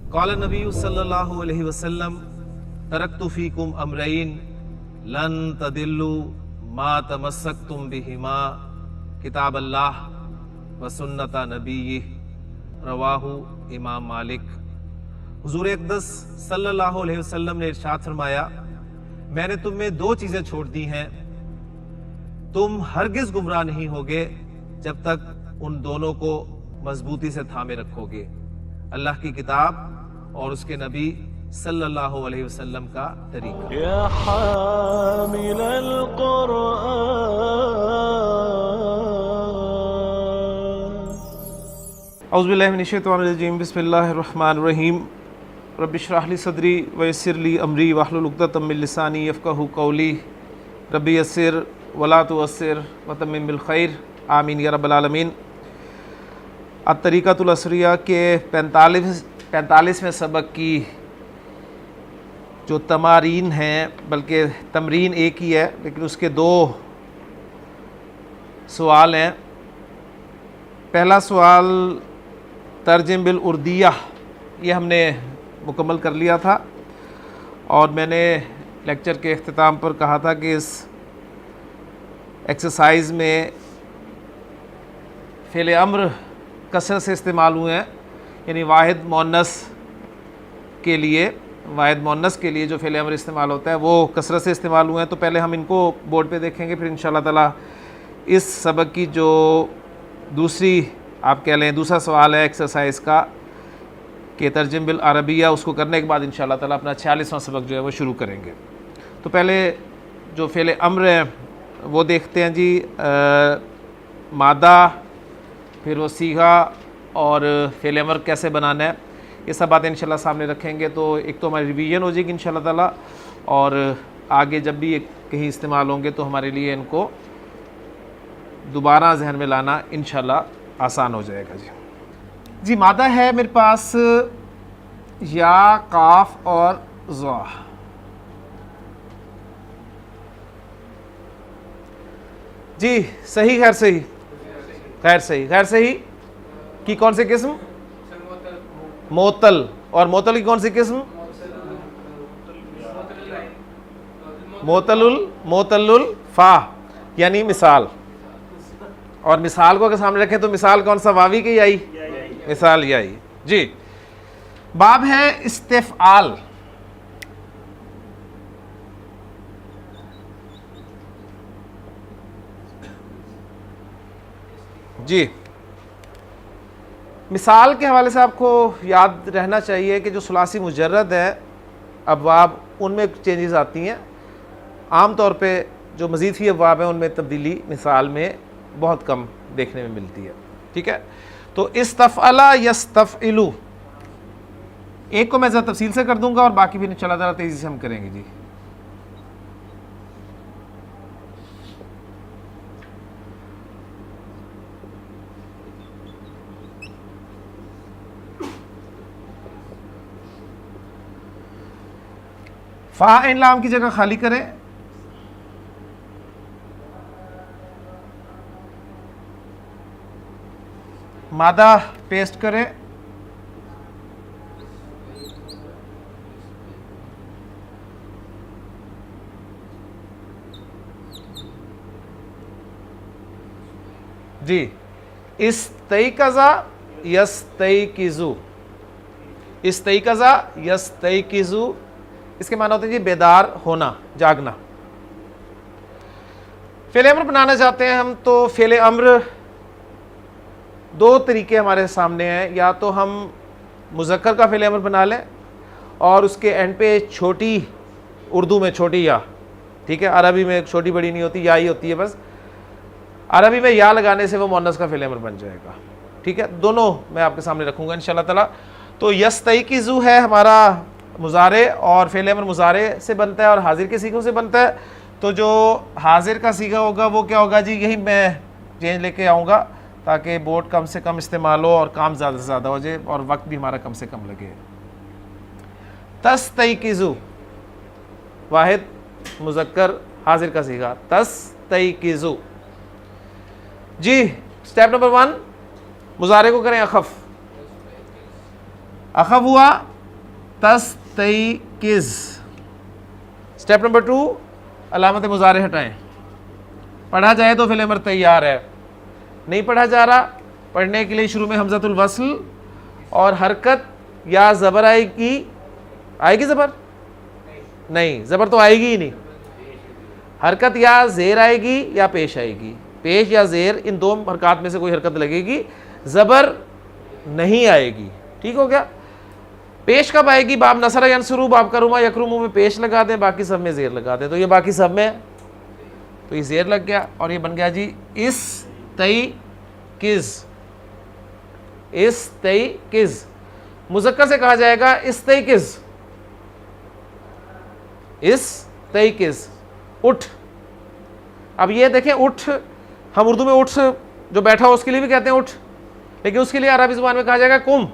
क़ाल नबी सल्लल्लाहु अलैहि वसल्लम तरक्तु फ़ीकुम अमरैन लन तदिल्लु मा तमस्सक्तुम बिहिमा किताब अल्लाह व सुन्नत नबीय्यिह रवाहु इमाम मालिक। हुज़ूर अक़दस सल्लल्लाहु अलैहि वसल्लम ने इरशाद फरमाया, मैंने तुम में दो चीजें छोड़ दी हैं, तुम हरगिज गुमराह नहीं होगे जब तक उन दोनों को मजबूती से थामे रखोगे, अल्लाह की किताब और उसके नबी सल्लल्लाहु अलैहि वसल्लम का तरीका। या हामिल औज़ु बिल्लाहि मिनश शैतानिर रजीम, बिस्मिल्लाहिर रहमानिर रहीम। रब्बि इश्रह ली सदरी व यस्सिर ली अमरी वहलुल उक़दतम मिन लिसानी यफ़क़हू क़ौली। रब्बि यस्सिर वला तुअस्सिर व तम्मिम बिल खैर, आमीन या रब्बल आलमीन। अत-तरीक़तुल असरिया के 45वें सबक की जो तमारीन हैं, बल्कि तमरीन एक ही है लेकिन उसके दो सवाल हैं। पहला सवाल तर्जुम बिल उर्दिया, ये हमने मुकम्मल कर लिया था और मैंने लेक्चर के अख्तिताम पर कहा था कि इस एक्सरसाइज में फ़ेल अम्र कसरत से इस्तेमाल हुए हैं, यानी वाहिद मुअन्नस के लिए जो फ़ेल अम्र इस्तेमाल होता है वो कसरत से इस्तेमाल हुए हैं। तो पहले हम इनको बोर्ड पे देखेंगे, फिर इंशाअल्लाह ताला इस सबक की जो दूसरा सवाल है एक्सरसाइज का कि तर्जुम बिल अरबिया, उसको करने के बाद इंशाअल्लाह ताला अपना 46वां सबक जो है वो शुरू करेंगे। तो पहले जो फ़ेल अम्र है वो देखते हैं जी। मादा, फिर वो सीगा और फ़ेल अम्र कैसे बनाना है, ये सब बातें इंशाअल्लाह सामने रखेंगे। तो एक तो हमारी रिवीजन हो जाएगी इंशाअल्लाह ताला, और आगे जब भी कहीं इस्तेमाल होंगे तो हमारे लिए इनको दोबारा जहन में लाना इंशाअल्लाह आसान हो जाएगा जी। मादा है मेरे पास या, काफ और ज़ा। जी सही, खैर सही, खैर सही की कौन सी किस्म? मोतल। और मोतल की कौन सी किस्म? मोतलुल फा, यानी मिसाल। और मिसाल को अगर सामने रखें तो मिसाल कौन सा? वावी की याई? मिसाल याई जी। बाब है इस्तिफ़आल। जी, मिसाल के हवाले से आपको याद रहना चाहिए कि जो सुलासी मुजर्रद है अबवाब, उनमें चेंजेस आती हैं। आम तौर पे जो मज़ीद ही अबवाब हैं उनमें तब्दीली मिसाल में बहुत कम देखने में मिलती है। ठीक है, तो इस्तफ़अला यस्तफ़इलु, एक को मैं ज़रा तफसील से कर दूंगा और बाकी भी इंशाअल्लाह ताला तेज़ी से हम करेंगे जी। फ़ा इन लाम की जगह खाली करें। मादा पेस्ट करें। जी, इस्तैक़ज़ा यस्तैक़िज़ु, इस्तैक़ज़ा यस्तैक़िज़ु, इसके माना होते हैं जी बेदार होना, जागना। फ़ेल अम्र बनाना चाहते हैं हम, तो फ़ेल अम्र दो तरीके हमारे सामने हैं। या तो हम मुज़क्कर का फ़ेल अम्र बना लें और उसके एंड पे छोटी, उर्दू में छोटी या, ठीक है, अरबी में छोटी बड़ी नहीं होती, या ही होती है बस। अरबी में या लगाने से वो मुअन्नस का फ़ेल अम्र बन जाएगा। ठीक है, दोनों मैं आपके सामने रखूँगा इंशाअल्लाह ताला। तो यस्तैक़िज़ु है हमारा मुज़ारे, और फ़ेल अम्र मुज़ारे से बनता है और हाजिर के सीगों से बनता है। तो जो हाजिर का सीगा होगा वो क्या होगा जी, यही मैं चेंज लेके आऊँगा ताकि बोर्ड कम से कम इस्तेमाल हो और काम ज़्यादा से ज़्यादा हो जाए और वक्त भी हमारा कम से कम लगे। तस्तैक़िज़ु, वाहिद मुज़क्कर हाजिर का सीगा, तस्तैक़िज़ु जी। स्टेप नंबर 1, मुज़ारे को करें अखफ़। अखफ़ हुआ तस्तैकिज़। स्टेप नंबर 2, अलामत मुज़ारे हटाएं। पढ़ा जाए तो फ़िल अमर तैयार है, नहीं पढ़ा जा रहा, पढ़ने के लिए शुरू में हमज़तुल वस्ल और हरकत या ज़बर आएगी। आएगी ज़बर? नहीं, ज़बर तो आएगी ही नहीं। हरकत या ज़ेर आएगी या पेश आएगी। पेश या ज़ेर, इन दो हरकत में से कोई हरकत लगेगी, ज़बर नहीं आएगी। ठीक हो गया। पेश कब आएगी? बाब नसरा यंसुरू, बाब करुमा यकरुमू में पेश लगा दें, बाकी सब में ज़ेर लगा दें। तो ये बाकी सब में तो ये ज़ेर लग गया और ये बन गया जी इस्तैकिज़। इस्तैकिज़ मुज़क्कर से कहा जाएगा इस्तैकिज़। इस्तैकिज़, उठ। अब ये देखें, उठ हम उर्दू में उठ जो बैठा हो उसके लिए भी कहते हैं उठ, लेकिन उसके लिए अरबी ज़ुबान में कहा जाएगा कुम,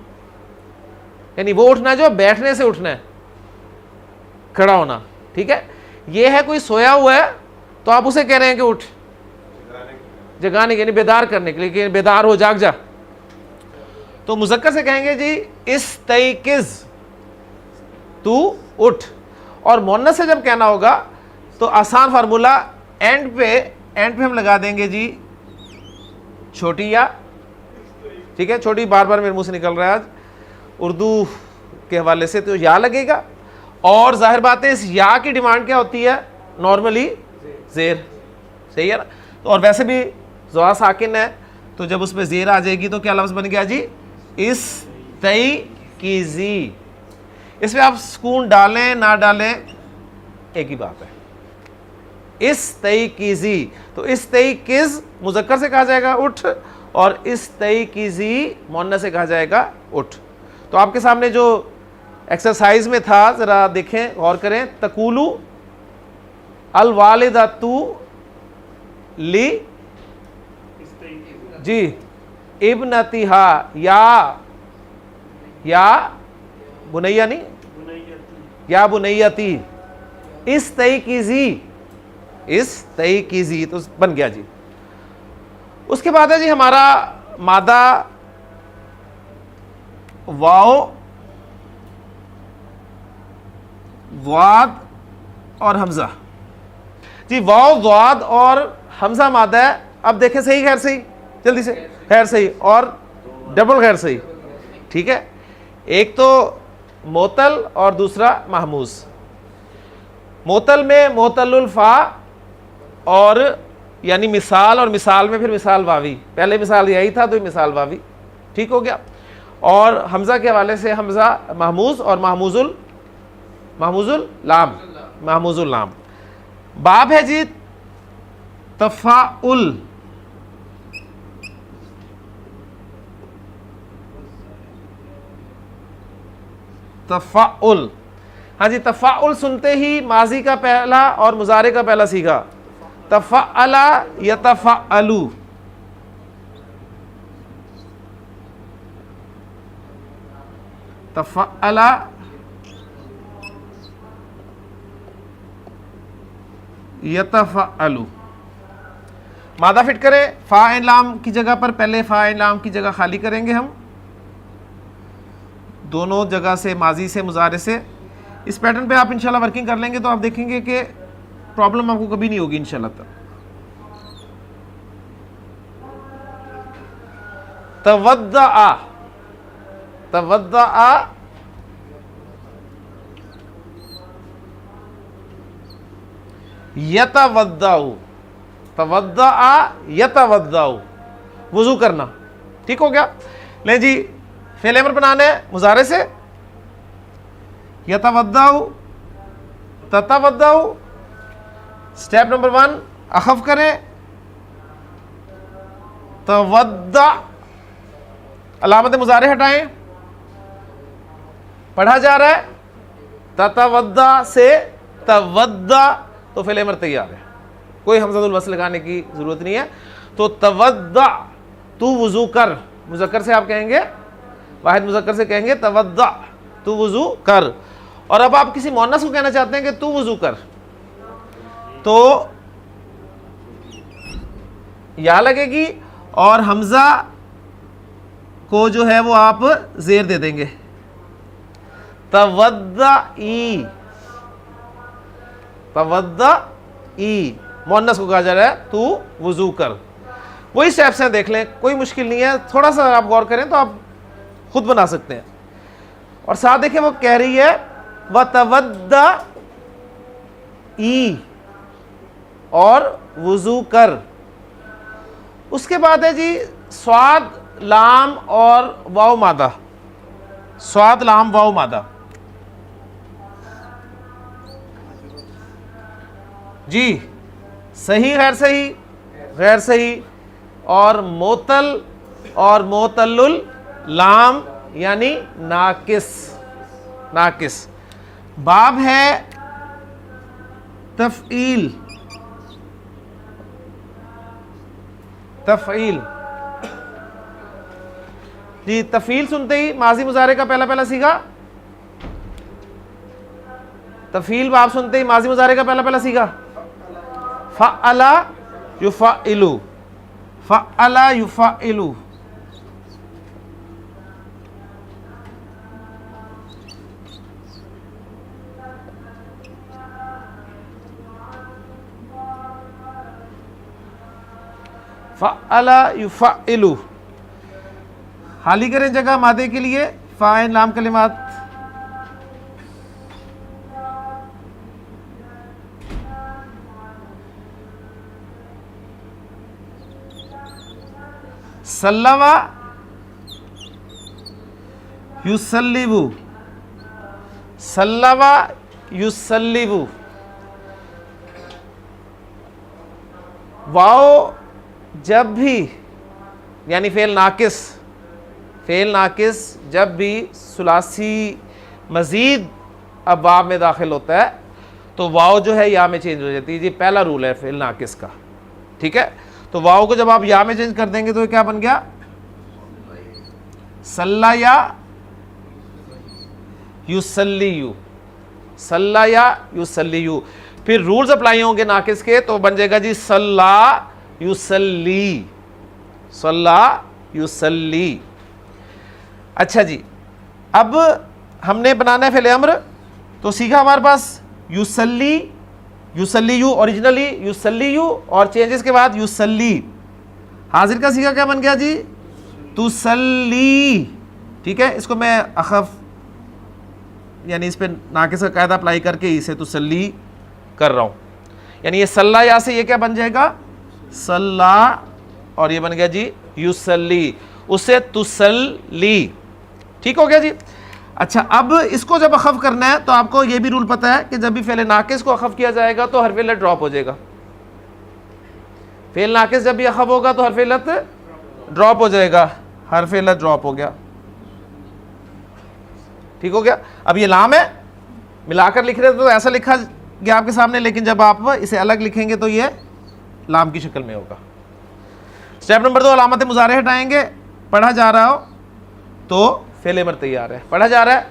यानी वो उठना जो बैठने से उठना है, खड़ा होना। ठीक है, ये है कोई सोया हुआ है तो आप उसे कह रहे हैं कि उठ, जगाने के, यानी बेदार करने के लिए कि बेदार हो, जाग जा। तो मुज़क्कर से कहेंगे जी इस्तैकिज़, तू उठ। और मुअन्नस से जब कहना होगा तो आसान फार्मूला, एंड पे हम लगा देंगे जी छोटी या। ठीक है, छोटी बार बार मेरे मुंह से निकल रहा है आज उर्दू के हवाले से, तो या लगेगा। और जाहिर बात है इस या की डिमांड क्या होती है? नॉर्मली ज़ेर, सही है ना। तो और वैसे भी ज़ुआ साकिन है, तो जब उसमें ज़ेर आ जाएगी तो क्या लफ्ज़ बन गया जी? इस्तैकिज़ी। इसमें आप सुकून डालें ना डालें एक ही बात है, इस्तैकिज़ी। तो इस्तैकिज़ मुज़क्कर से कहा जाएगा उठ, और इस्तैकिज़ी मुअन्नस से कहा जाएगा उठ। तो आपके सामने जो एक्सरसाइज में था, ज़रा देखें, गौर करें। तकूलू अल वालिदतु ली जी इब्नतिहा, या बुनैया नहीं, या बुनैयती, इस्तैकिज़ी। इस्तैकिज़ी तो बन गया जी। उसके बाद है जी हमारा मादा वाओ, वाद और हमजा जी। वाओ, वाद और हमजा मादा है। अब देखें, सही खैर सही, जल्दी से, खैर सही और डबल खैर सही। ठीक है, एक तो मोतल और दूसरा महमूज। मोतल में मोतलुल फा और यानी मिसाल, और मिसाल में फिर मिसाल वावी। पहले मिसाल यही था तो मिसाल वावी। ठीक हो गया। और हमज़ा के हवाले से हमज़ा महमूज और महमूजुल लाम, महमूजुल लाम। बाब है जी तफ़ाउल। तफ़ाउल, हाँ जी, तफ़ाउल सुनते ही माजी का पहला और मुज़ारे का पहला सीखा। तफ़अला यतफ़अलु, तफ़अला यतफ़अलु। मादा फिट करें, फ़ा लाम की जगह पर पहले फ़ा लाम की जगह खाली करेंगे हम, दोनों जगह से, माजी से, मुज़ारे से। इस पैटर्न पे आप इंशाल्लाह वर्किंग कर लेंगे तो आप देखेंगे कि प्रॉब्लम आपको कभी नहीं होगी इंशाल्लाह। तवद्दआ, तवद्दआ, यतवद्दाउ, तवद्दआ यतवद्दाउ, वुज़ू करना। ठीक हो गया। ले जी, फ़िल अमर बनाना है मुज़ारे से। यतवद्दाउ, ततवद्दाउ। स्टेप नंबर 1 अखफ़ करें, तवद्दा, अलामत मुज़ारे हटाएं। पढ़ा जा रहा है ततवद्दा से तवद्दा, तो फ़िल अमर तैयार है, कोई हमज़तुल वस्ल लगाने की ज़रूरत नहीं है। तो तवद्दा, तू वुज़ू कर। मुज़क्कर से आप कहेंगे, वाहिद मुज़क्कर से कहेंगे तवद्दा, तू वुज़ू कर। और अब आप किसी मुअन्नस को कहना चाहते हैं कि तू वुज़ू कर, तो या लगेगी और हमज़ा को जो है वो आप ज़ेर दे देंगे। तवद्दई, तवद्दई, मुअन्नस को कहा जा रहा है तू वुजू कर। वही स्टेप्स हैं, देख लें, कोई मुश्किल नहीं है, थोड़ा सा आप गौर करें तो आप खुद बना सकते हैं। और साथ देखें वो कह रही है व तवद्दई, और वुजू कर। उसके बाद है जी स्वाद लाम और वाव मादा, स्वाद लाम वाव मादा। जी सही गैर सही, गैर सही, और मोतल और मोतल्लुल लाम यानी नाकिस, नाकिस। बाब है तफईल, तफईल। जी तफील सुनते ही माजी मुजारे का पहला पहला सीगा, तफील बाब सुनते ही माजी मुजारे का पहला पहला सीगा फ़अला युफ़अलु, फ़अला युफ़अलु। फ़अला युफ़अलु, खाली करें जगह मादे के लिए, फ़ाइन लाम कलिमात। सल्लवा युसल्लिबु, सल्लवा युसल्लिबु। वाओ जब भी यानी फेल नाकिस, फेल नाकिस जब भी सुलासी मज़ीद अबाब में दाखिल होता है तो वाओ जो है या में चेंज हो जाती है। जी पहला रूल है फेल नाकिस का, ठीक है। तो वाओ को जब आप या में चेंज कर देंगे तो ये क्या बन गया, सल्ला या युसल्लियु, सल्ला या युसल्लियु। फिर रूल्स अप्लाई होंगे नाकिस के, तो बन जाएगा जी सल्ला युसल्ली, सल्ला युसल्ली। अच्छा जी, अब हमने बनाना है फेले अम्र, तो सीखा हमारे पास युसल्ली, युसल्लियु ओरिजिनली युसल्लियु, और चेंजेस के बाद युसल्ली। हाजिर का सीखा क्या बन गया जी, तुसल्ली, ठीक है। इसको मैं अखफ यानी इस पे नाकिस का कायदा अप्लाई करके इसे तुसल्ली कर रहा हूँ, यानी ये सल्ला या से ये क्या बन जाएगा सल्ला, और ये बन गया जी युसल्ली, उसे तुसल्ली, ठीक हो गया जी। अच्छा, अब इसको जब अखफ करना है तो आपको ये भी रूल पता है कि जब भी फेल नाकिस को अखफ किया जाएगा तो हरफ इल्लत ड्रॉप हो जाएगा। फेल नाकिस जब भी अखफ होगा तो हरफ इल्लत ड्रॉप हो जाएगा, हरफ इल्लत ड्रॉप हो गया, ठीक हो गया। अब ये लाम है, मिलाकर लिख रहे थे तो ऐसा लिखा गया आपके सामने, लेकिन जब आप इसे अलग लिखेंगे तो ये लाम की शक्ल में होगा। स्टेप नंबर 2, अलामत मुजारे हटाएंगे। पढ़ा जा रहा हो तो फेल अमर तैयार है, पढ़ा जा रहा है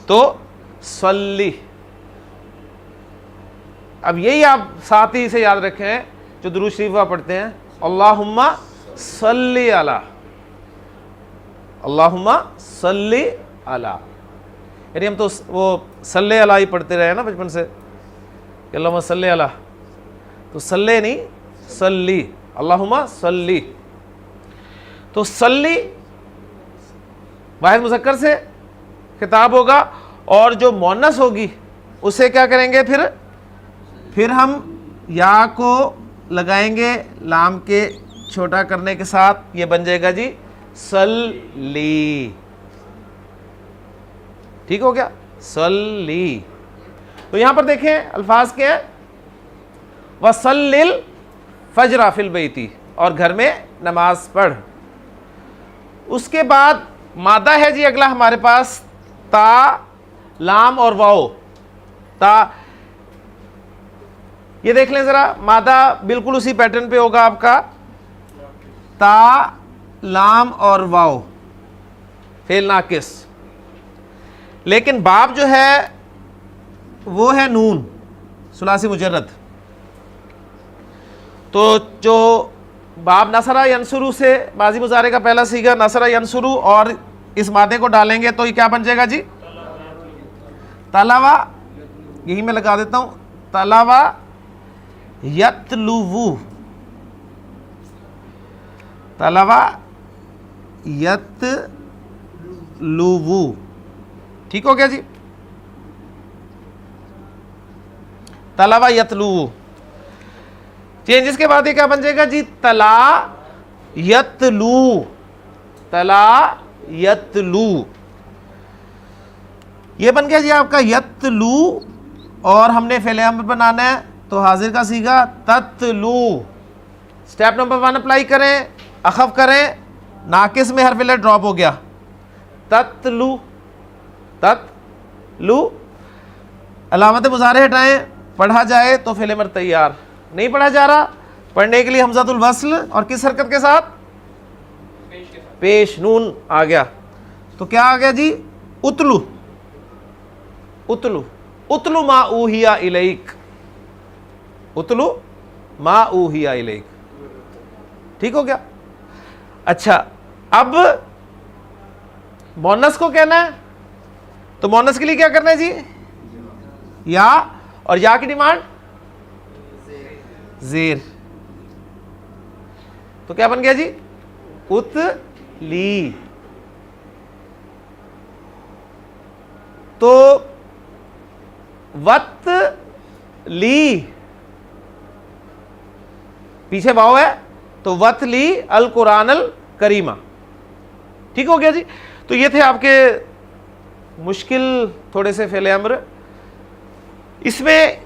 तो सल्ली। अब यही आप साथ ही इसे याद रखें जो दुरूद शरीफ पढ़ते हैं, अल्लाहुम्मा सल्ली अला, अल्लाहुम्मा सल्ली अला। यानी हम तो वो सल्ले अला ही पढ़ते रहे ना बचपन से, अल्लाहुम्मा सल्ली अला, तो सल्ले नहीं सल्ली, अल्लाहुम्मा सल्ली। तो सल्ली वाहिद मुज़क्कर से खिताब होगा, और जो मुअन्नस होगी उसे क्या करेंगे, फिर हम या को लगाएंगे लाम के छोटा करने के साथ, ये बन जाएगा जी सल्ली, ठीक हो गया सल्ली। तो यहां पर देखें अल्फाज के हैं, वसल्लिल फजरा फिल बैती, और घर में नमाज पढ़। उसके बाद मादा है जी अगला हमारे पास ता, लाम और वाओ। ता, ये देख लें जरा, मादा बिल्कुल उसी पैटर्न पे होगा आपका, ता, लाम और वाओ, फेल नाकिस। लेकिन बाब जो है वो है नून सुलासी मुजर्रद। तो जो बाब नसरा यंसुरु से माजी मुजारे का पहला सीगा नसरा यंसुरु, और इस मादे को डालेंगे तो ये क्या बन जाएगा जी तलावा, यही मैं लगा देता हूं, तलावा यतलुवु, तलावा यतलुवु, ठीक हो गया जी। तलावा यतलुवु। चेंजेस के बाद ये क्या बन जाएगा जी, तला यतलू, तला यतलू, ये बन गया जी आपका यतलू। और हमने फेले अम्र बनाना है तो हाजिर का सीगा ततलू। स्टेप नंबर 1 अप्लाई करें, अखफ करें, नाकिस में हर्फ इल्लत ड्रॉप हो गया, ततलू, ततलू। अलामत मुज़ारे हटाएं, पढ़ा जाए तो फेले अम्र तैयार। नहीं पढ़ा जा रहा, पढ़ने के लिए हमज़ातुल वस्ल और किस हरकत के साथ, पेश नून आ गया। तो क्या आ गया जी, उतलू, उतलू, उतलू मा ऊहिया इलैक, उतलू मा ऊहिया इलैक, ठीक हो गया। अच्छा, अब मोनस को कहना है तो मोनस के लिए क्या करना है जी, या, और या की डिमांड जेर। तो क्या बन गया जी, उतली। तो वत ली, पीछे वाव है तो वत ली अल कुरान अल करीमा, ठीक हो गया जी। तो ये थे आपके मुश्किल थोड़े से फेले अम्र। इसमें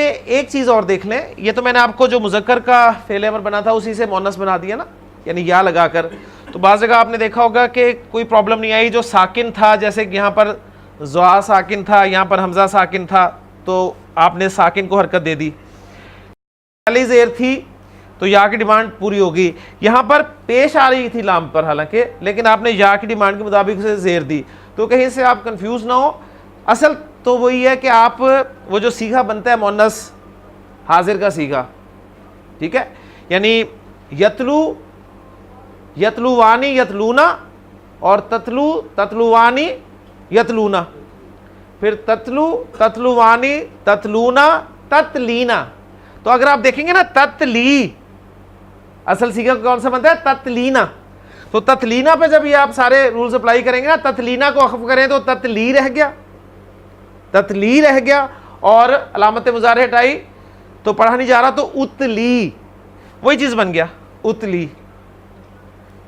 एक चीज़ और देख लें, ये तो मैंने आपको जो मुज़क्कर का फेले अमर बना था उसी से मोनस बना दिया ना, यानी या लगाकर। तो बाज़ जगह आपने देखा होगा कि कोई प्रॉब्लम नहीं आई, जो साकिन था, जैसे यहाँ पर ज़ुआ साकिन था, यहाँ पर हमज़ा साकिन था, तो आपने साकिन को हरकत दे दी। पहली ज़ेर थी तो या की डिमांड पूरी होगी। यहाँ पर पेश आ रही थी लाम पर हालांकि, लेकिन आपने या की डिमांड के मुताबिक उसे ज़ेर दी, तो कहीं से आप कंफ्यूज ना हो। असल तो वही है कि आप वो जो सीगा बनता है मोनस हाजिर का सीगा, ठीक है, यानी यतलू, यतलुवानी यतलूना, और ततलू ततलुवानी यतलूना, फिर ततलू ततलुवानी ततलूना ततलीना। तो अगर आप देखेंगे ना ततली, असल सीगा कौन सा बनता है, ततलीना। तो ततलीना पे जब ये आप सारे रूल्स अप्लाई करेंगे ना, ततलीना को अखफ करें तो ततली रह गया, ततली रह गया, और अलामत मुज़ारे हटाई तो पढ़ा नहीं जा रहा, तो उतली, वही चीज़ बन गया, उतली।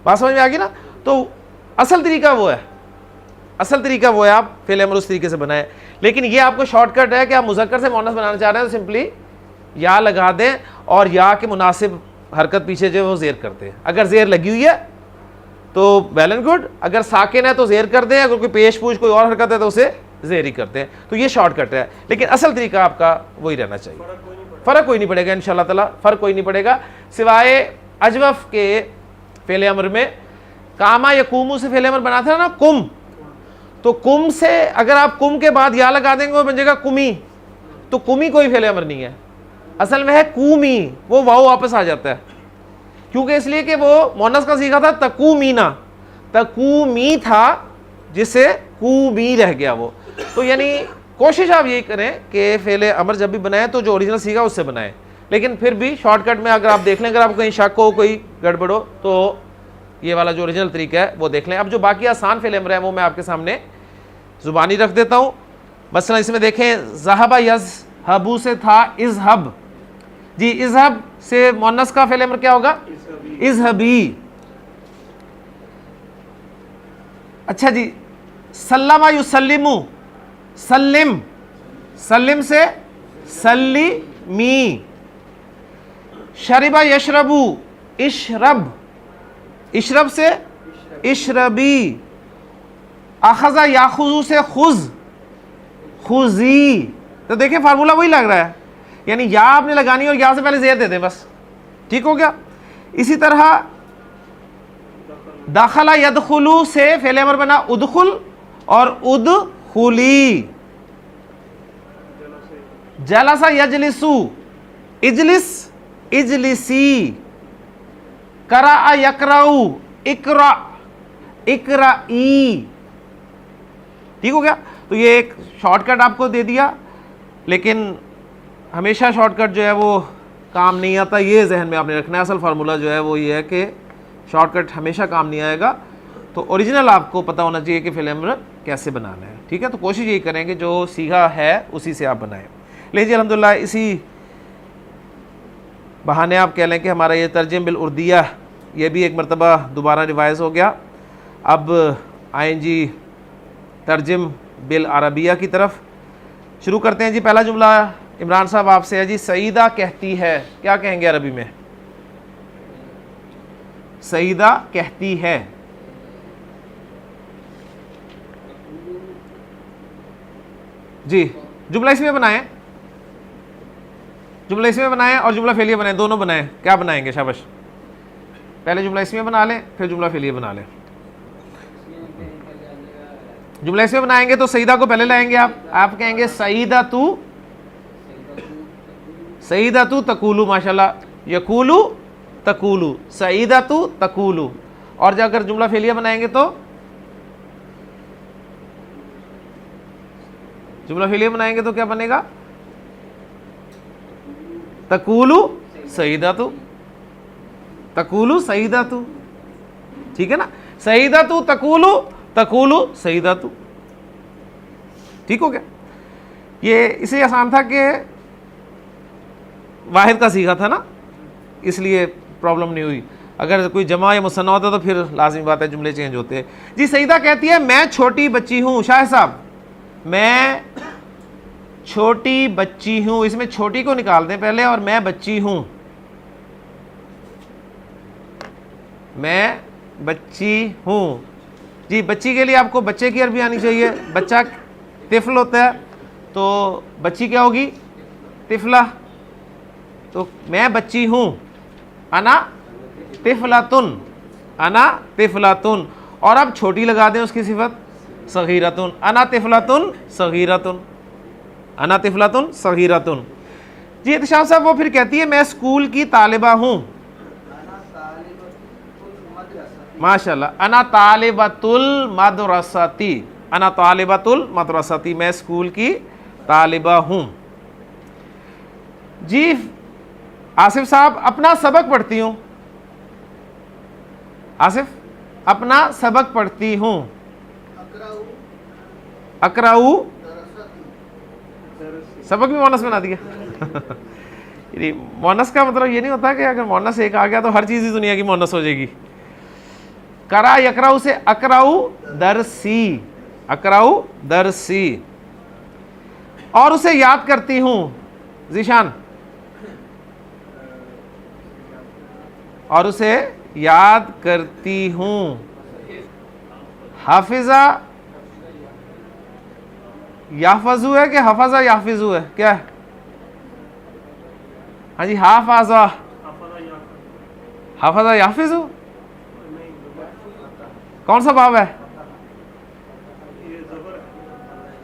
बात समझ में आ गई ना। तो असल तरीका वो है, असल तरीका वो है, आप फेल अमर उस तरीके से बनाएं। लेकिन ये आपको शॉर्टकट है कि आप मुज़क्कर से मोनस बनाना चाह रहे हैं तो सिंपली या लगा दें, और या के मुनासिब हरकत पीछे जो वो ज़ेर करते हैं। अगर ज़ेर लगी हुई है तो वेल एंड गुड, अगर साकिन है तो ज़ेर कर दें, अगर कोई पेश पूछ कोई और हरकत है तो उसे ज़ेर ही करते हैं। तो ये शॉर्टकट है, लेकिन असल तरीका आपका वही रहना चाहिए। फ़र्क कोई नहीं पड़ेगा इंशाअल्लाह ताला, फ़र्क कोई नहीं पड़ेगा, सिवाय अजवफ के फेले अमर में। कामा यकूमू से फेले अमर बना था ना कुम, तो कुम से अगर आप कुम के बाद या लगा देंगे वो बन जाएगा कुमी, तो कुमी कोई फेले अमर नहीं है, असल में है कूमी, वो वाव वापस आ जाता है, क्योंकि इसलिए कि वो मोनस का सीखा था तकूमीना, तकूमी था जिससे कूमी रह गया वो। तो यानी कोशिश आप यही करें कि फेले अमर जब भी बनाएं तो जो ओरिजिनल सीखा उससे बनाएं, लेकिन फिर भी शॉर्टकट में अगर आप देख लें, अगर आपको कहीं शक हो, कोई गड़बड़ हो, तो ये वाला जो ओरिजिनल तरीका है वो देख लें। अब जो बाकी आसान फेले अमर है वो मैं आपके सामने ज़ुबानी रख देता हूँ। मसलन इसमें देखें, ज़हबा यज़हबू से था इज़हब जी, इज़हब से मोनस का फेले अमर क्या होगा, इज़हबी। अच्छा जी, सल्लमा युसल्लिमु, सल्लिम, सल्लिम से सल्लिमी। शरिबा यशरबू, इशरब, इशरब से इशरबी। अखज़ा याखुज़ू से खुज़, खुज़ी। तो देखिए फार्मूला वही लग रहा है, यानी या आपने लगानी और या से पहले ज़ेर दे दें बस, ठीक हो गया। इसी तरह दाखला यदखुलू से फेले अमर बना उदखुल और उदखुली। जलसा यजलिसु, इजलिस, इजलिसी। करा यकराऊ, इकरा, इकराई। ठीक हो गया। तो ये एक शॉर्टकट आपको दे दिया, लेकिन हमेशा शॉर्टकट जो है वो काम नहीं आता, ये जहन में आपने रखना है। असल फार्मूला जो है वो ये है कि शॉर्टकट हमेशा काम नहीं आएगा, तो ओरिजिनल आपको पता होना चाहिए कि फ़िल अम्र कैसे बनाना है, ठीक है। तो कोशिश यही करें कि जो सीखा है उसी से आप बनाएं। लीजिए अल्हम्दुलिल्लाह, इसी बहाने आप कह लें कि हमारा ये तर्जुम बिल उर्दिया ये भी एक मरतबा दोबारा रिवाइज़ हो गया। अब आएँ जी तर्जुम बिल अरबिया की तरफ, शुरू करते हैं जी। पहला जुमला इमरान साहब आपसे है जी, सईदा कहती है, क्या कहेंगे अरबी में? सईदा कहती है। जी, जुमला इसमें बनाएं, जुमला इसमें बनाएं और जुमला फेलिए बनाएं, दोनों बनाएं। क्या बनाएंगे? शाबाश। पहले जुमला इसमें बना लें, फिर जुमला फेलिए बना लें। जुमला इसमें बनाएंगे तो सईदा को पहले लाएंगे आप कहेंगे सईदा तू तकूलू, माशाल्लाह, यकूलू तकूलू, सईदा तू तकूलू। और जाकर जुमला फेलिया बनाएंगे तो क्या बनेगा? तकूलू सईदा तू, तकूलू सईदा तू, ठीक है ना। सईदा तू तकूलू, तकूलू सईदा तू, ठीक हो गया। ये इसे आसान था कि वाहिद का सीखा था ना, इसलिए प्रॉब्लम नहीं हुई। अगर कोई जमा या मुसन्ना होता तो फिर लाजिमी बात है जुमले चेंज होते हैं। जी, सईदा कहती है मैं छोटी बच्ची हूँ। शाह साहब, मैं छोटी बच्ची हूँ, इसमें छोटी को निकाल दें पहले, और मैं बच्ची हूँ, मैं बच्ची हूँ। जी, बच्ची के लिए आपको बच्चे की अरबी आनी चाहिए। बच्चा तिफल होता है, तो बच्ची क्या होगी? तिफला। तो मैं बच्ची हूँ, अना तिफलातुन, अना तिफलातुन। और अब छोटी लगा दें उसकी सिफत, सगीरतुन, अना तिफलातुन सगीरतुन, अना तिफलातुन सगीरतुन। जी इत्तिशाम साहब, वो फिर कहती है मैं स्कूल की तालिबा हूँ। माशाल्लाह, अना तालिबतुल मदरसती, अना तालिबतुल मदरसती, मैं स्कूल की तालिबा हूँ। जी आसिफ साहब, अपना सबक पढ़ती हूँ। आसिफ, अपना सबक पढ़ती हूँ। अकराऊ, सबक भी मोनस बना दिया। मोनस का मतलब ये नहीं होता कि अगर मोनस एक आ गया तो हर चीज़ ही दुनिया की मोनस हो जाएगी। करा यकराऊ से अकराऊ दरसी, अकराऊ दरसी। और उसे याद करती हूँ। जीशान, और उसे याद करती हूँ। हाफिजा याफजू है कि हफाजा याफिजू है? क्या है? हाँ जी, हाफाजा, हाफाजा याफिजू, कौन सा बाब है?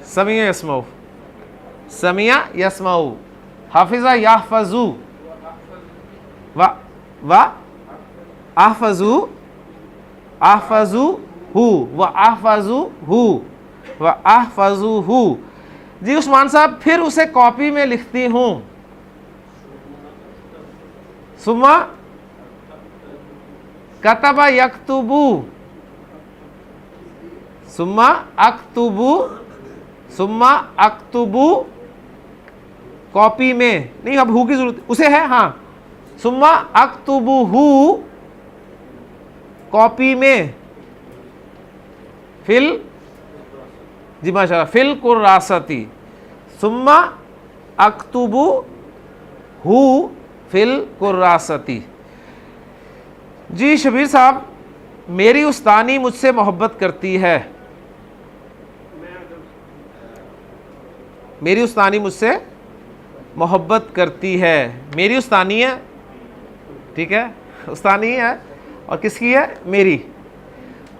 समिया यस्माऊ, समिया यस्माऊ, हाफिजा याफजू, व आहफजू, आहफजू हु, व आहफजू हु, व आहफजू हु। जी उस्मान साहब, फिर उसे कॉपी में लिखती हूँ। सुमा कतबा यक्तुबू, सुम्मा अक्तुबू, सुम्मा अक्तुबू, कॉपी में नहीं, अब हु की जरूरत उसे है। हाँ, सुम्मा अक्तुबू हु, कॉपी में, फिल, जी माशाल्लाह, फिल कुर्रासती, सुम्मा अक्तुबू हु फिल कुर्रासती। जी शबीर साहब, मेरी उस्तानी मुझसे मोहब्बत करती है। मेरी उस्तानी मुझसे मोहब्बत करती है। मेरी उस्तानी है, ठीक है, उस्तानी है, और किसकी है? मेरी।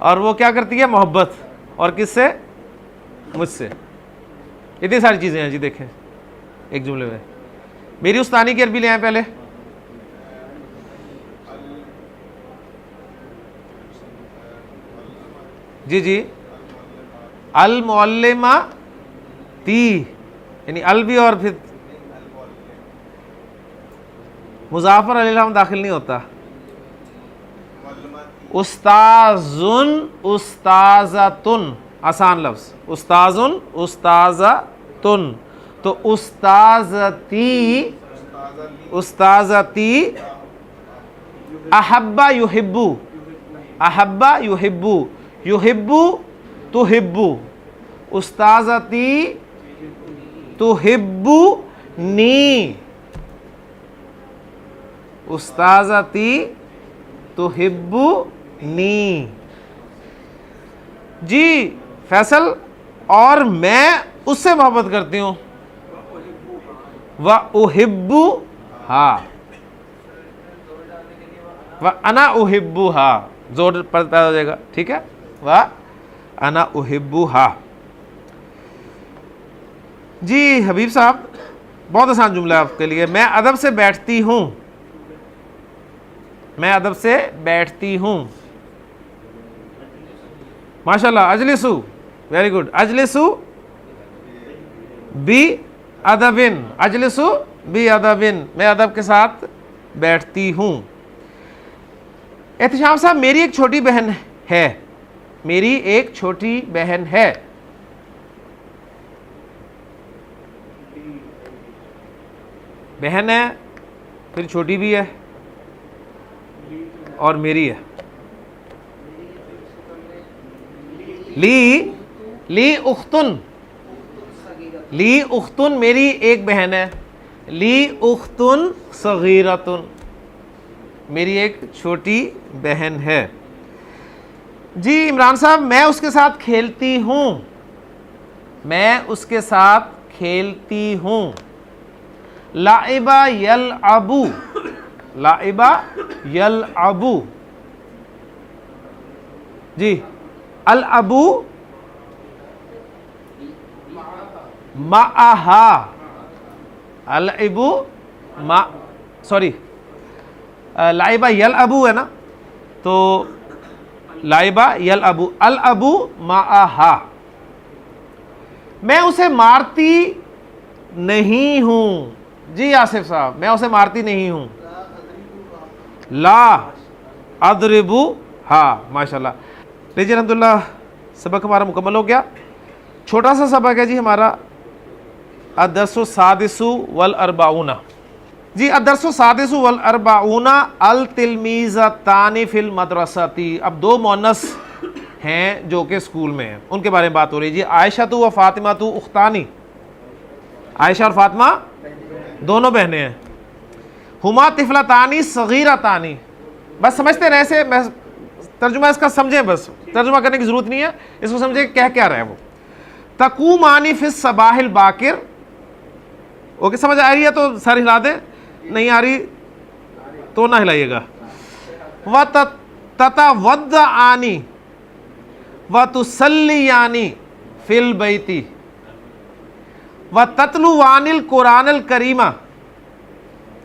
और वो क्या करती है? मोहब्बत। और किससे? मुझसे। इतनी सारी चीज़ें हैं जी, देखें एक जुमले में। मेरी उस्तानी की अरबी ले आए पहले। जी जी अल मुअल्लिमा ती, यानी अल भी और फिर मुजाफर अलैहिस्सलाम दाखिल नहीं होता। उस्ताजुन उस्ताजतुन, आसान लफ्ज, उस्ताजुन उस्ताजतुन, तो उस्ताजती उस्ताजती, अहब्बा युहिब्बु, अहब्बा युहिब्बु, युहिब्बु तुहिब्बु, उस्ताजती तुहिब्बु नी, उस्ताजती तुहिब्बु नी। जी फैसल, और मैं उससे मोहब्बत करती हूँ, व उहिब्बु हा, व अना उहिब्बु हा, जोर पैदा हो जाएगा, ठीक है, व अना उहिब्बु हा। जी हबीब साहब, बहुत आसान जुमला है आपके लिए। मैं अदब से बैठती हूँ, मैं अदब से बैठती हूँ, माशाल्लाह। अजलिसु, वेरी गुड, अजलिसु बी अदबिन, अजलिसु बी अदबिन, मैं अदब के साथ बैठती हूँ। एहतिशाम साहब, मेरी एक छोटी बहन है, मेरी एक छोटी बहन है। बहन है, फिर छोटी भी है और मेरी है। ली उख्तुन, ली उख्तुन, मेरी एक बहन है। ली उख्तुन सगीरतुन, मेरी एक छोटी बहन है। जी इमरान साहब, मैं उसके साथ खेलती हूँ, मैं उसके साथ खेलती हूँ। लाइबा यल अबू, लाइबा यल अबू, जी अल अबू माहा, अल अबू मा, सॉरी लाइबा यल अबू है ना, तो लाइबा यल अबू, अल अबू माहा। मैं उसे मारती नहीं हूं। जी आसिफ साहब, मैं उसे मारती नहीं हूं। ला अदरिबू हा, माशाल्लाह। लीजिए अल्हम्दुलिल्लाह, सबक हमारा मुकम्मल हो गया। छोटा सा सबक है जी हमारा, अदरसु सादिसु वल अरबाउना। जी अदरसु सादिसु वल अरबाउना अल तिलमीज़तानी फिल मदरसती। अब दो मोनस हैं जो कि स्कूल में हैं, उनके बारे में बात हो रही है जी। आयशा तो व फातिमा तो उख्तानी, आयशा और फातिमा दोनों बहनें हैं। हुमा तिफलतानी सगीरतानी, बस समझते रहे से, मैं तर्जुमा इसका समझें, बस तर्जुमा करने की जरूरत नहीं है, इसको समझे कह क्या रहा है वो। तकूमानी फिस सबाहिल बाकिर, ओके समझ आ रही है तो सर हिला दे, नहीं आ रही तो ना हिलाइएगा। व ततवद्द आनी व तुसल्लियानी फिल बैती व ततलुवानिल कुरानल करीमा।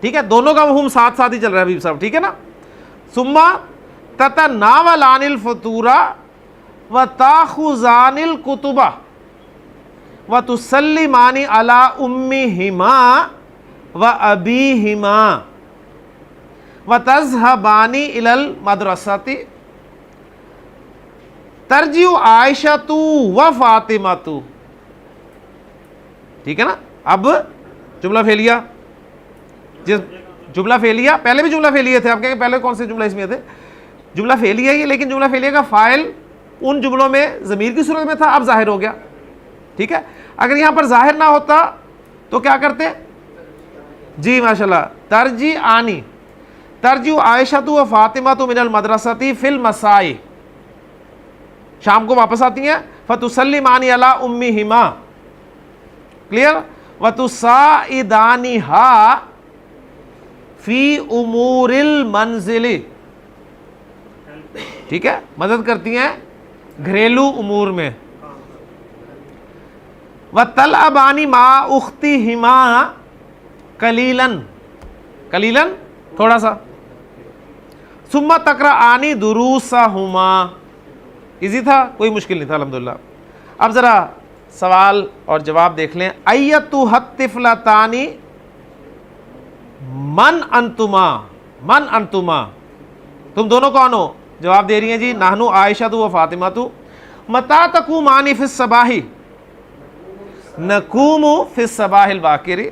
ठीक है, दोनों का मफहूम साथ साथ ही चल रहा है अभी साहब, ठीक है ना। सुम्मा ततनावलानिल फतूरा व ताखुजानिल कुतुबा व तुसल्लिमानी अला उम्मिहिमा व अबीहिमा व तज़हबानी इलल मदरसती तरजिउ आयशतु व फातिमातु। ठीक है ना। अब जुमला फेलिया, जिस जुमला फेलिया, पहले भी जुमला फेलिए थे, आप कहेंगे पहले कौन से जुमला इसमें थे। जुमला फेलिया ही, लेकिन जुमला फेलिया का फाइल उन जुमलों में ज़मीर की सूरत में था, अब जाहिर हो गया। ठीक है, अगर यहां पर जाहिर ना होता तो क्या करते जी, माशाल्लाह। तरजी आनी, तरजी आयशतु व फातिमातु मिनल मदरसती फिल मसाई, शाम को वापस आती हैं। फतुसल्लिमानी अला उम्मिहिमा, क्लियर। व तुसाइदानिहा फी उमूरिल मंजिली, ठीक है, मदद करती हैं घरेलू उमूर में। व तलअबानी मा उख्तिहिमा कलीलन, कलीलन थोड़ा सा। सुम्मा तकराआनी दुरूसहुमा, इजी था, कोई मुश्किल नहीं था अल्हम्दुलिल्लाह। अब ज़रा सवाल और जवाब देख लें। अय्यतु हत्तिफलतानी मन अंतुमा, मन अंतुमा, तुम दोनों कौन हो? जवाब दे रही हैं जी, नाहनु आयशा तु व फातिमा तु। मता तकुमानी फिस सबाही, नकूमु फिस सबाहिल बाकिरी।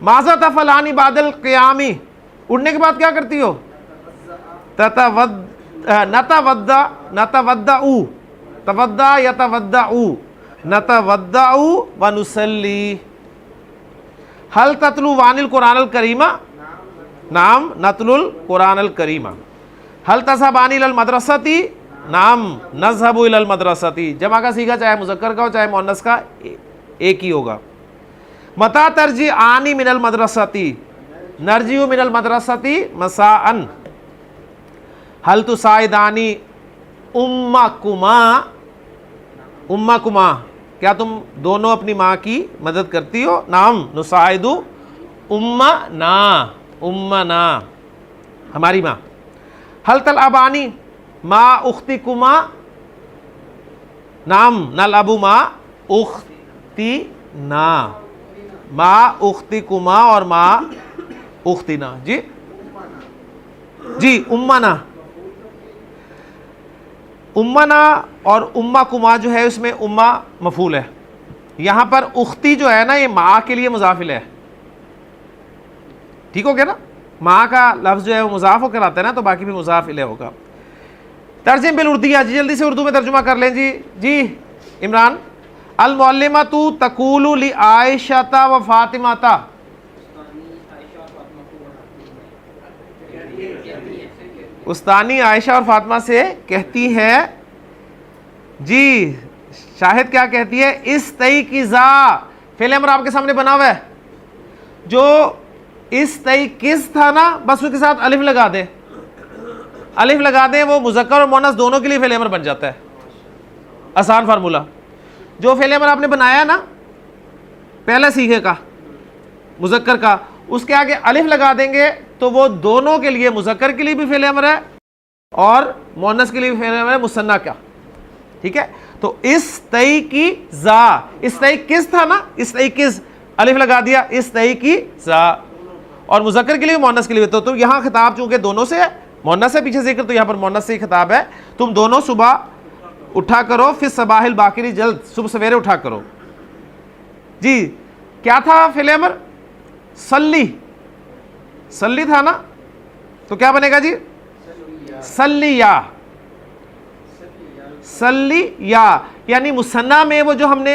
माज़ा तफलानी बादल क़ियामी, उड़ने के बाद क्या करती हो? नतवद्दा, नतवद्दाउ, तवद्दा यतवद्दाउ, नतवद्दाउ व नुसल्ली। हल ततलु वानिल कुरानल करीमा, नाम नतलुल कुरानल करीमा। हल तज़हबानी इलल मदरसती, नाम नज़हबु इलल मदरसती। जमा का सीगा चाहे मुज़क्कर का हो चाहे मुअन्नस का, एक ही होगा। मता तरजी आनी मिनल मदरसती, नरजिउ मिनल मदरसती मसाअन। हल तुसाइदानी उम्मा कुमा, उम्मा कुमा, क्या तुम दोनों अपनी माँ की मदद करती हो? नाम नुसाइदु उम्मा ना, उम्मा ना, हमारी माँ। हल तल अबानी माँ उख्ती कुमा, नाम नल अबू माँ उख्ती ना, माँ उख्ती कुमा और माँ उख्ती ना। जी जी, उम्मा ना, उम्मा ना और उम्मा कुमा जो है उसमें उम्मा मफूल है। यहाँ पर उख्ती जो है ना, ये माँ के लिए मुजाफिल है। ठीक हो गया ना? माँ का लफ्ज़ जो है वो मुजाफ होकर आता है ना, तो बाकी भी मुजाफ इले होगा। तर्जुम बिल उर्दिया, जी जल्दी से उर्दू में तर्जुमा कर लें जी। जी इमरान। अल मुअल्लिमतु तक़ूलु लि आयशा व फातिमाता, उस्तानी आयशा और फातिमा से कहती है जी, शाहिद क्या कहती है? इस तई की जा, फेल अमर आपके सामने बना हुआ है, जो इस तई किस था ना, बस उसके साथ अलिफ लगा दे, अलिफ लगा दें, वो मुज़क्कर और मुअन्नस दोनों के लिए फेल अमर बन जाता है। आसान फार्मूला। जो फेल अमर आपने बनाया ना पहले सीखे का मुज़क्कर का, उसके आगे अलिफ लगा देंगे तो वो दोनों के लिए, मुज़क्कर के लिए भी फेल अमर है और मुअन्नस के लिए भी फेल अमर है, मुसन्ना का। ठीक है, तो इस तई की जा, इस तई किस था ना, इस तई किस, अलिफ लगा दिया, इस तई की जा, और मुज़क्कर के लिए मुअन्नस के लिए। तो यहाँ खिताब चूंकि दोनों से मुअन्नस से पीछे जिक्र, तो यहाँ पर मुअन्नस से ही खिताब है। तुम दोनों सुबह उठा करो, फिर सबाहिल बाकिरी, जल्द सुबह सवेरे उठा करो। जी क्या था फेल अमर? सल्ली, सल्ली था ना, तो क्या बनेगा जी? सल्लिया, सल्लिया। यानी मुसन्ना में वो जो हमने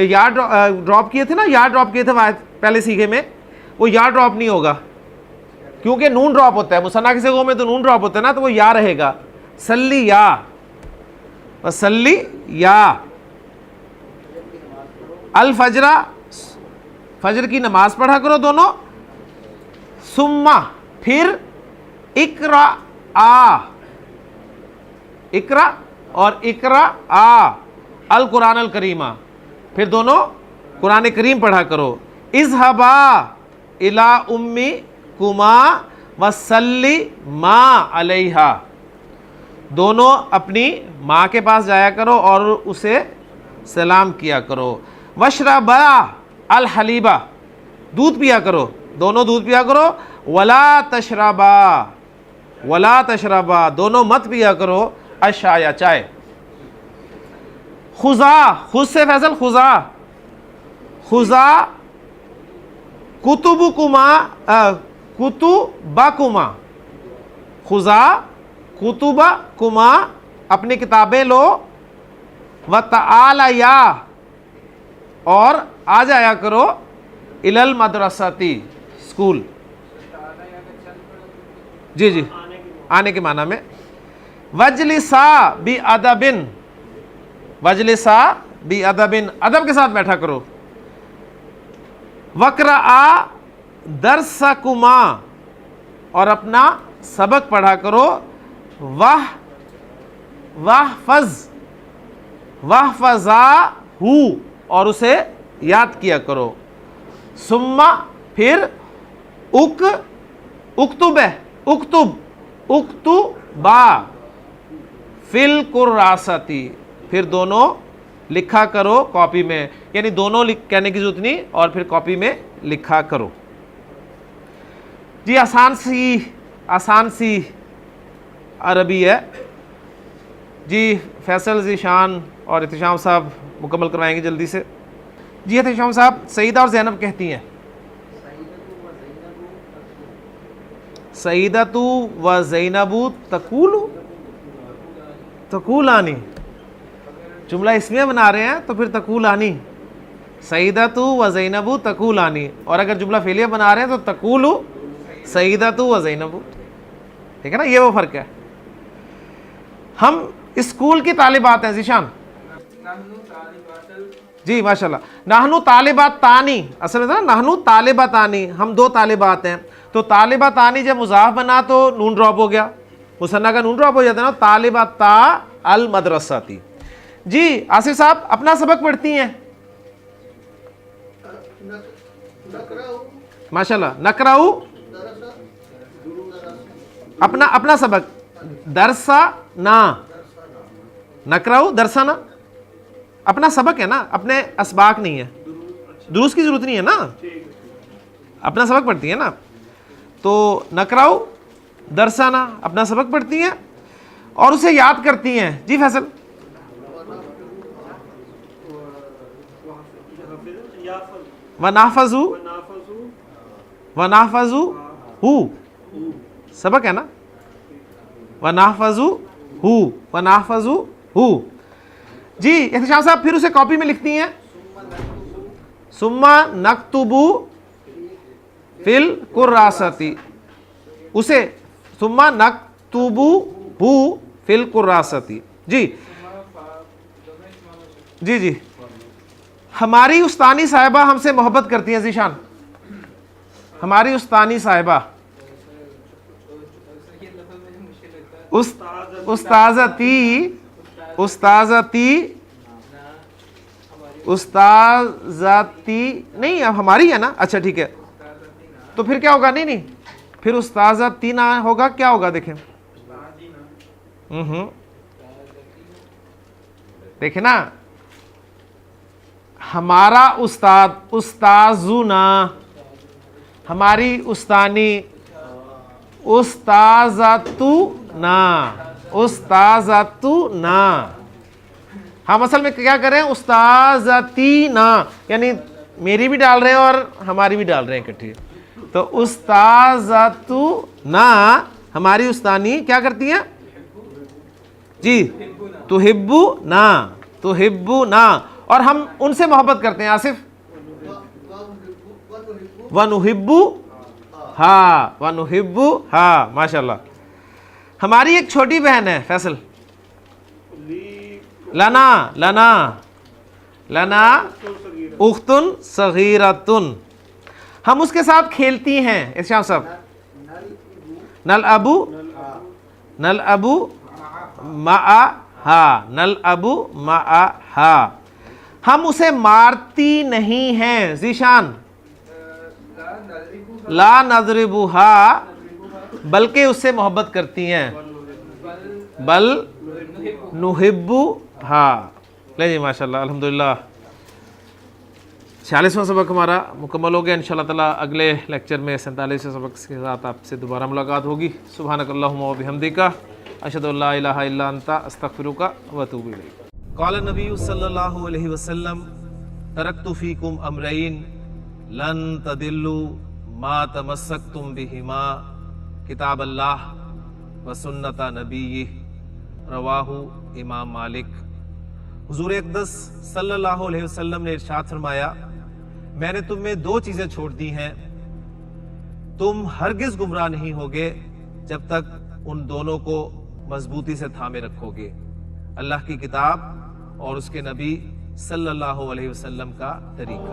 या ड्रॉप किए थे ना, या ड्रॉप किए थे पहले सीखे में, वो या ड्रॉप नहीं होगा क्योंकि नून ड्रॉप होता है। मुसन्ना के सिगों में तो नून ड्रॉप होता है ना, तो वो या रहेगा, सल्लिया, सल्लिया। अल फजरा, फजर की नमाज पढ़ा करो दोनों। सुम्मा, फिर इकरा आ, इकरा और इकरा आ अल कुरान अल करीमा, फिर दोनों कुरान करीम पढ़ा करो। इज़हबा इला उम्मी कुमा वसल्ली मा अलैहा, दोनों अपनी माँ के पास जाया करो और उसे सलाम किया करो। वशरबा अल हलीबा, दूध पिया करो, दोनों दूध पिया करो। वला तशरबा, वला तशरबा, दोनों मत पिया करो अशाया, चाय। खुजा, खुद से फैसल, खुजा, खुजा कुतुबकुमा, कुतुबकुमा, खुजा कुतुबकुमा, अपनी किताबें लो। व तआलया, और आ जाया करो। इलल मदरसती, स्कूल। जी जी, आने के माना में। वजलिसा बी अदबिन, वजलिसा बी अदबिन, अदब के साथ बैठा करो। वक़रा दरसकुमा, और अपना सबक पढ़ा करो। वहफज़, वहफज़ा हु, और उसे याद किया करो। सुम्मा, फिर उक्तुब है, उक्तुब, उक्तुबा फिल कुर्रासती, फिर दोनों लिखा करो कॉपी में, यानी दोनों कहने की जरूरत नहीं, और फिर कॉपी में लिखा करो। जी आसान सी अरबी है जी। फैसल, ज़ीशान और एहतिशाम साहब मुकम्मल करवाएंगे जल्दी से। जी एहतिशाम साहब, सईदा और ज़ैनब कहती हैं सईदतु व ज़ैनबु तकूलानी। जुमला इसमें बना रहे हैं तो फिर तकूलानी, सईदतु व ज़ैनबु तकूलानी। और अगर जुमला फेलिया बना रहे हैं तो तकूलु सईदतु व ज़ैनबु। ठीक है ना, ये वो फ़र्क है। हम स्कूल की तालिबात हैं ज़ीशान जी, माशाल्लाह। नाहनु तालिबातानी, असल में ना नाहनु तालिबातानी, हम दो तालिबात हैं। तो तालिबातानी जब मुज़ाफ बना तो नून ड्रॉप हो गया, मुसन्ना का नून ड्रॉप हो जाता है ना, तालिबाता अल मदरसाती। जी आसिफ साहब, अपना सबक पढ़ती हैं माशाल्लाह। नकराऊ, अपना सबक, दरसा ना, नकराऊ दरसा ना, अपना सबक है ना, अपने असबाक नहीं है, दुरुस्त की जरूरत नहीं है ना, अपना सबक पढ़ती है ना। तो नकराऊ दरसाना, अपना सबक पढ़ती हैं और उसे याद करती हैं। जी फैसल, वनाफजू वनाफजू हु, सबक है ना, वनाफजू हु, वनाफजू हु। जी एहतिशाम साहब, फिर उसे कॉपी में लिखती हैं सुम्मा नक्तुबू फिल कुर्रासती, उसे सुम्मा नक्तुबू हु फिल कुर्रासती। जी जी जी, हमारी उस्तानी साहिबा हमसे मोहब्बत करती हैं ज़ीशान, हमारी उस्तानी साहिबा, उस्ताज़ती नहीं, अब हमारी है ना, अच्छा ठीक है। तो फिर क्या होगा, नहीं फिर उस्ताज़ती ना होगा, क्या होगा देखें, देखें ना, हमारा उस्ताद, उस्ताजुना, हमारी उस्तानी, उस्ताज़तु ना, उस्ताज़तु ना। हम असल में क्या करें, उस्ताज़ती ना, यानी मेरी भी डाल रहे हैं और हमारी भी डाल रहे हैं इकट्ठी। तो उस्ताज़तु ना, हमारी उस्तानी क्या करती हैं जी, तुहिब्बु ना, तुहिब्बु ना, और हम उनसे मोहब्बत करते हैं आसिफ, वनुहिब्बु हा, वनुहिब्बु हा, माशाल्लाह। हमारी एक छोटी बहन है फैसल, लना लना लना उख्तुन सगीरतुन, हम उसके साथ खेलती हैं इरशाद साहब। नल अबू मा हा, नल अबू मा हा, हम उसे मारती नहीं हैं ज़ीशान, ला नज़रिबुहा, बल्कि उससे मोहब्बत करती हैं, बल नुहिब्बु हा। ले जी माशाल्लाह, अल्हम्दुलिल्लाह 46वां सबक हमारा मुकम्मल हो गया। इंशाअल्लाह ताला अगले लेक्चर में 47वें सबक के साथ आपसे दोबारा मुलाकात होगी। सुब्हानकल्लाहुम्मा व बिहम्दिका, अशहदु अल्ला इलाहा इल्ला अंता, अस्तगफिरुका व अतूबु इलैक। क़ाल नबी सल्लल्लाहु अलैहि वसल्लम, तरक्तु फ़ीकुम अमरैन लन तदिल्लु मा तमस्सक्तुम बिहिमा, किताब अल्लाह व सुन्नत नबी, रवाहु इमाम मालिक। हुजूर अक़दस सल्लल्लाहु अलैहि वसल्लम ने इरशाद फरमाया, मैंने तुम में दो चीजें छोड़ दी हैं, तुम हरगिज गुमराह नहीं होगे जब तक उन दोनों को मजबूती से थामे रखोगे, अल्लाह की किताब और उसके नबी सल्लल्लाहु अलैहि वसल्लम का तरीका।